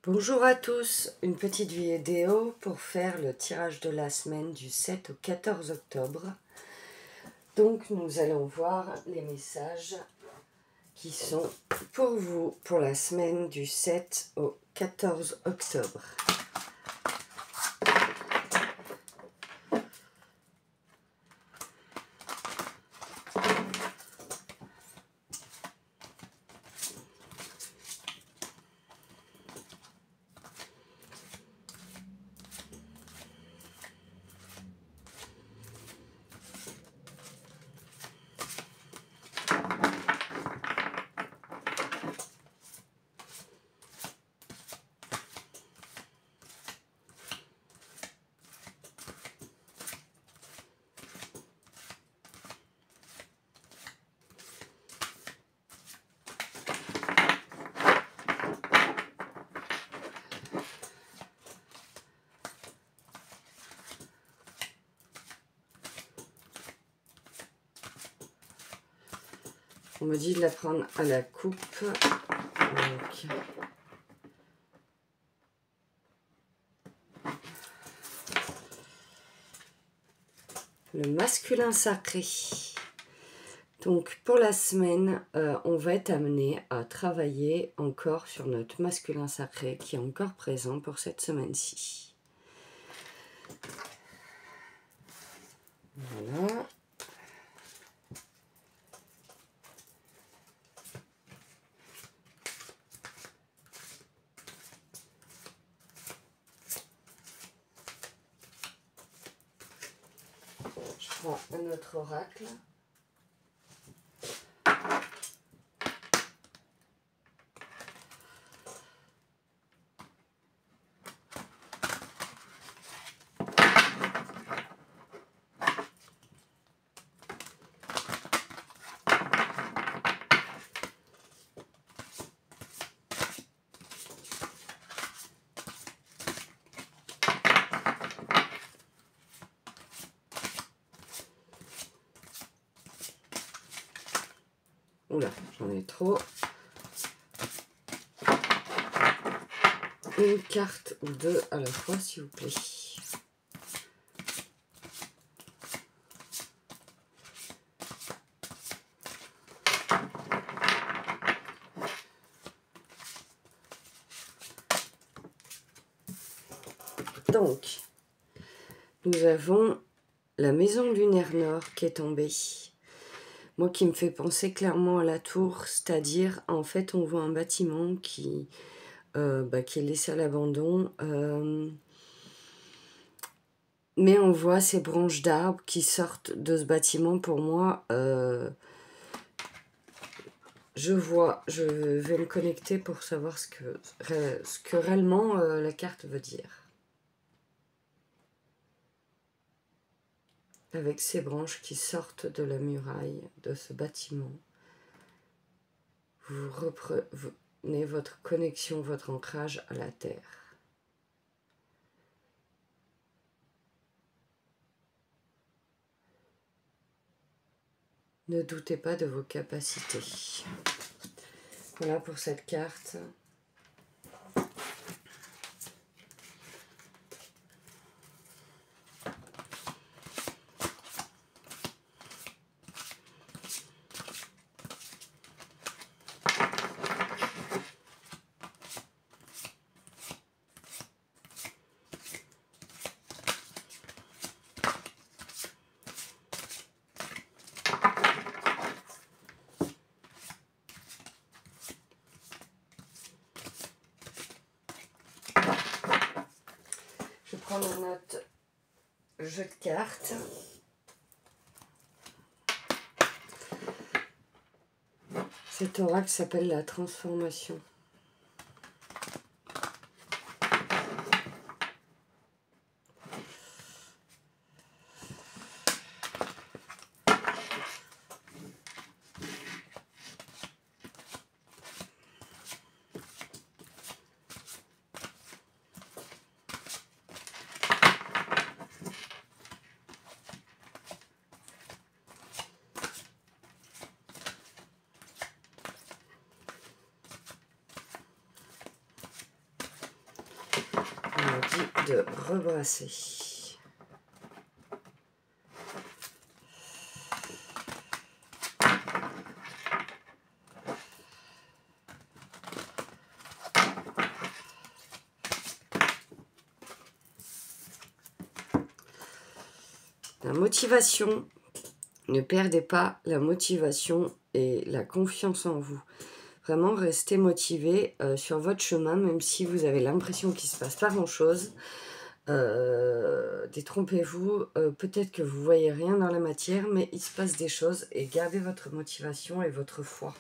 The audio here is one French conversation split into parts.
Bonjour à tous, une petite vidéo pour faire le tirage de la semaine du 7 au 14 octobre. Donc nous allons voir les messages qui sont pour vous pour la semaine du 7 au 14 octobre. On me dit de la prendre à la coupe. Donc, le masculin sacré. Donc pour la semaine, on va être amené à travailler encore sur notre masculin sacré qui est encore présent pour cette semaine-ci. Voilà. Je prends un autre oracle. Oula, j'en ai trop. Une carte ou deux à la fois, s'il vous plaît. Donc, nous avons la maison lunaire nord qui est tombée. Moi, qui me fait penser clairement à la tour, c'est-à-dire, en fait, on voit un bâtiment qui est laissé à l'abandon, mais on voit ces branches d'arbres qui sortent de ce bâtiment. Pour moi, je vais me connecter pour savoir ce que réellement la carte veut dire. Avec ces branches qui sortent de la muraille de ce bâtiment, vous reprenez votre connexion, votre ancrage à la terre. Ne doutez pas de vos capacités. Voilà pour cette carte. Je prends notre jeu de cartes. Cet oracle s'appelle la transformation. dis de rebrasser. La motivation, ne perdez pas la motivation et la confiance en vous. Vraiment, restez motivé sur votre chemin, même si vous avez l'impression qu'il ne se passe pas grand-chose. Détrompez-vous, peut-être que vous ne voyez rien dans la matière, mais il se passe des choses et gardez votre motivation et votre foi.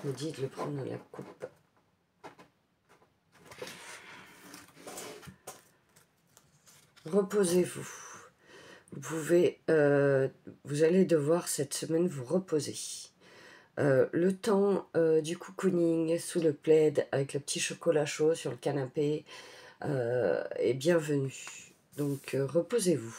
Je me dis de le prendre à la coupe. Reposez-vous. Vous allez devoir cette semaine vous reposer. Le temps du cocooning sous le plaid avec le petit chocolat chaud sur le canapé est bienvenu. Donc reposez-vous.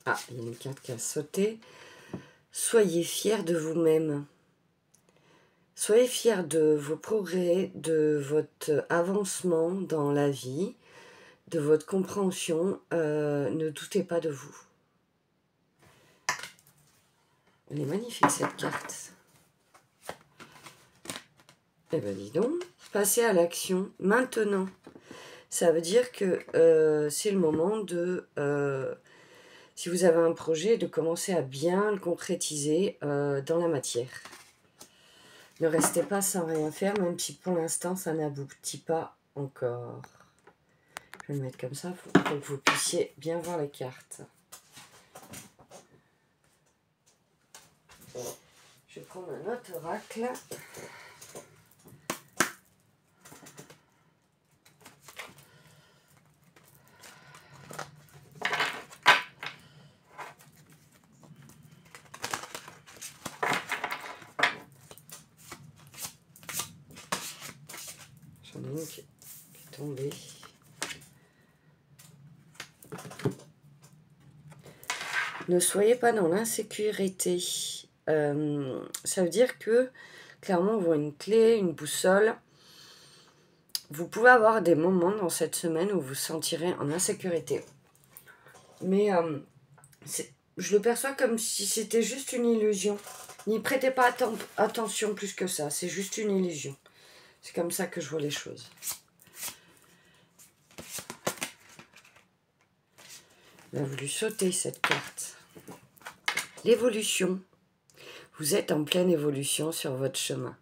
Ah, il y a une carte qui a sauté. Soyez fiers de vous-même. Soyez fiers de vos progrès, de votre avancement dans la vie, de votre compréhension. Ne doutez pas de vous. Elle est magnifique cette carte. Eh bien dis donc, passez à l'action maintenant. Ça veut dire que c'est le moment de... si vous avez un projet, de commencer à bien le concrétiser dans la matière. Ne restez pas sans rien faire, même si pour l'instant ça n'aboutit pas encore. Je vais le mettre comme ça pour que vous puissiez bien voir les cartes. Je vais prendre un autre oracle. J'en ai une qui est tombée. Ne soyez pas dans l'insécurité. Ça veut dire que, clairement, on voit une clé, une boussole. Vous pouvez avoir des moments dans cette semaine où vous vous sentirez en insécurité. Mais je le perçois comme si c'était juste une illusion. N'y prêtez pas attention plus que ça. C'est juste une illusion. C'est comme ça que je vois les choses. Elle a voulu sauter cette carte. L'évolution. Vous êtes en pleine évolution sur votre chemin.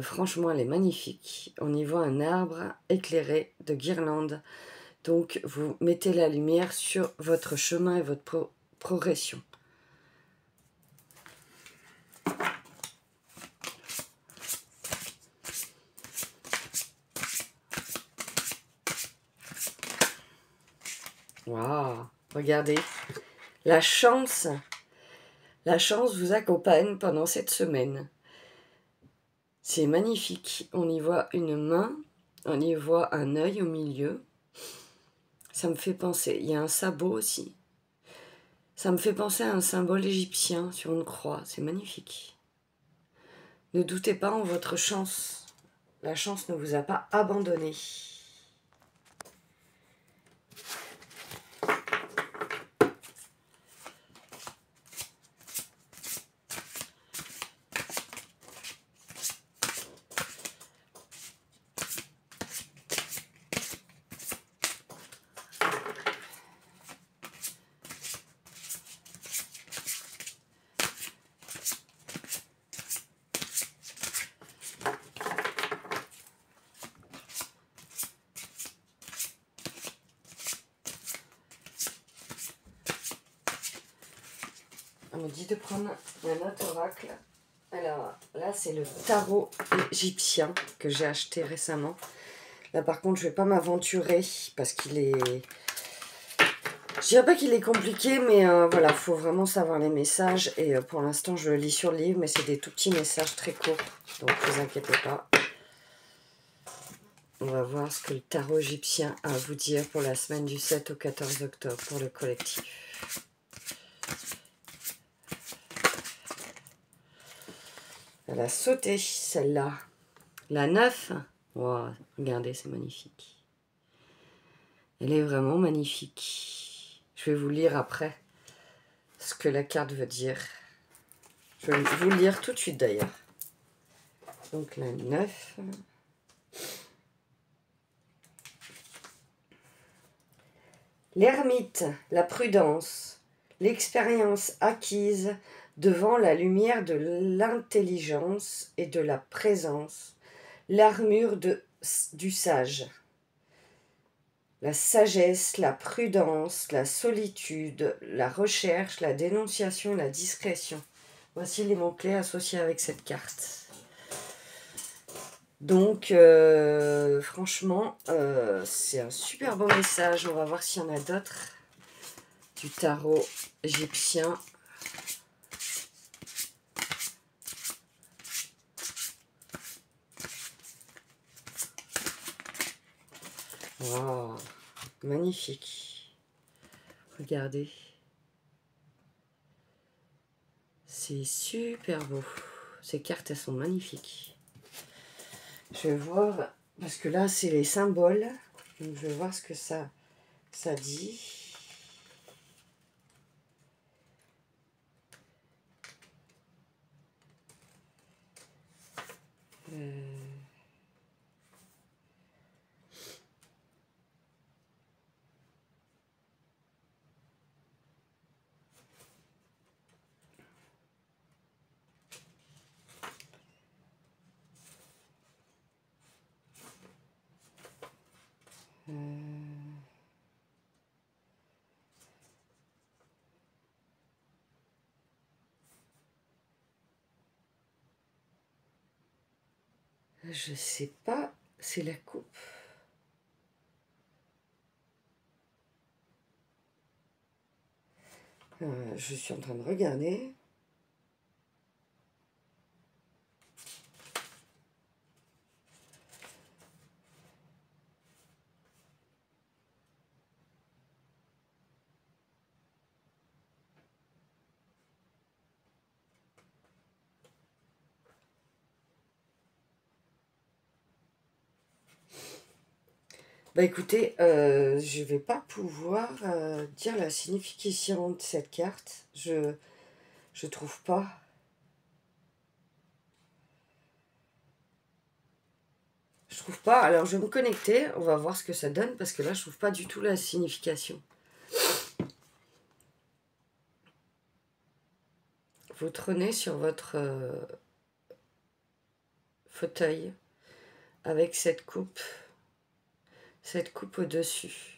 Franchement, elle est magnifique. On y voit un arbre éclairé de guirlandes. Donc, vous mettez la lumière sur votre chemin et votre progression. Waouh, regardez. La chance vous accompagne pendant cette semaine. C'est magnifique. On y voit une main, on y voit un œil au milieu. Ça me fait penser, il y a un sabot aussi. Ça me fait penser à un symbole égyptien sur une croix. C'est magnifique. Ne doutez pas en votre chance. La chance ne vous a pas abandonné. On me dit de prendre un autre oracle. Alors là, c'est le tarot égyptien que j'ai acheté récemment. Là, par contre, je ne vais pas m'aventurer parce qu'il est... Je dirais pas qu'il est compliqué, mais voilà, il faut vraiment savoir les messages. Et pour l'instant, je le lis sur le livre, mais c'est des tout petits messages très courts. Donc, ne vous inquiétez pas. On va voir ce que le tarot égyptien a à vous dire pour la semaine du 7 au 14 octobre pour le collectif. Elle a sauté, celle-là. La 9. Wow, regardez, c'est magnifique. Elle est vraiment magnifique. Je vais vous lire après ce que la carte veut dire. Je vais vous le lire tout de suite d'ailleurs. Donc la 9. L'ermite, la prudence, l'expérience acquise devant la lumière de l'intelligence et de la présence, l'armure du sage. La sagesse, la prudence, la solitude, la recherche, la dénonciation, la discrétion. Voici les mots-clés associés avec cette carte. Donc, franchement, c'est un super beau message. On va voir s'il y en a d'autres du tarot égyptien. Wow, magnifique. Regardez. C'est super beau. Ces cartes, elles sont magnifiques. Je vais voir, parce que là, c'est les symboles. Donc, je vais voir ce que ça dit. Je sais pas, c'est la coupe. Je suis en train de regarder. Bah écoutez, je vais pas pouvoir dire la signification de cette carte. Je trouve pas. Je trouve pas. Alors je vais me connecter, on va voir ce que ça donne parce que là je trouve pas du tout la signification. Vous trônez sur votre fauteuil avec cette coupe au-dessus.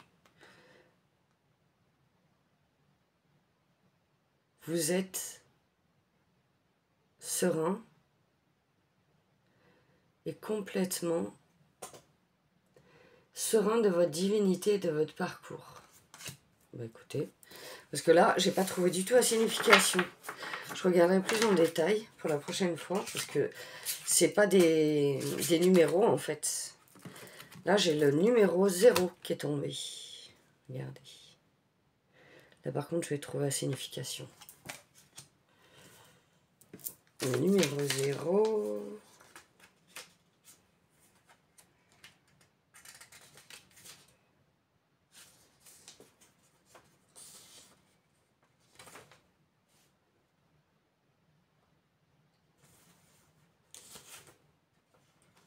Vous êtes serein et complètement serein de votre divinité et de votre parcours. Bah écoutez, parce que là, j'ai pas trouvé du tout la signification. Je regarderai plus en détail pour la prochaine fois, parce que c'est pas des numéros en fait. Là, j'ai le numéro 0 qui est tombé. Regardez. Là, par contre, je vais trouver la signification. Le numéro 0...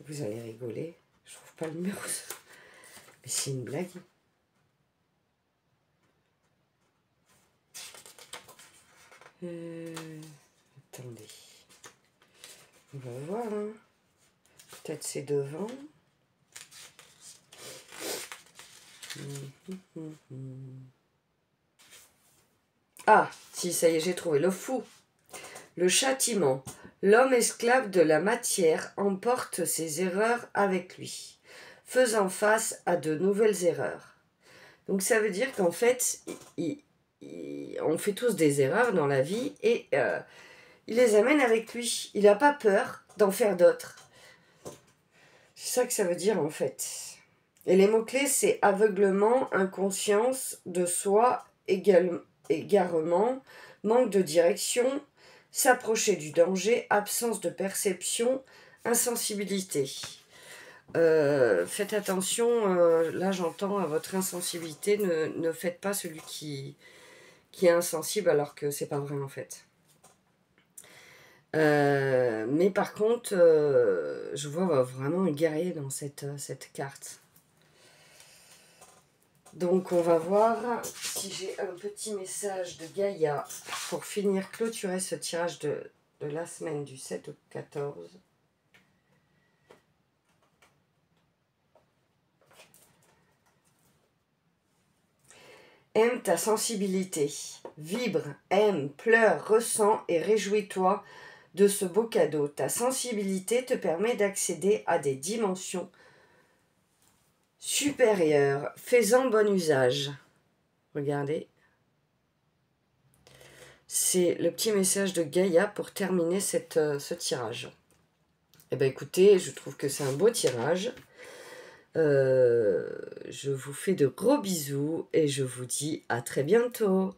Vous allez rigoler. Je trouve pas le numéro. Mais c'est une blague. Attendez. On va voir. Hein. Peut-être c'est devant. Ah, si, ça y est, j'ai trouvé. Le fou. Le châtiment. L'homme esclave de la matière emporte ses erreurs avec lui, faisant face à de nouvelles erreurs. Donc ça veut dire qu'en fait, on fait tous des erreurs dans la vie et il les amène avec lui. Il n'a pas peur d'en faire d'autres. C'est ça que ça veut dire en fait. Et les mots-clés, c'est aveuglement, inconscience de soi, égarement, manque de direction, s'approcher du danger, absence de perception, insensibilité. Faites attention, là j'entends à votre insensibilité, ne faites pas celui qui est insensible alors que c'est pas vrai en fait. Mais par contre, je vois vraiment un guerrier dans cette carte. Donc on va voir si j'ai un petit message de Gaïa pour finir, clôturer ce tirage de la semaine du 7 au 14. Aime ta sensibilité, vibre, aime, pleure, ressens et réjouis-toi de ce beau cadeau. Ta sensibilité te permet d'accéder à des dimensions supérieures. Fais-en bon usage. Regardez. C'est le petit message de Gaïa pour terminer ce tirage. Eh bien écoutez, je trouve que c'est un beau tirage. Je vous fais de gros bisous et je vous dis à très bientôt.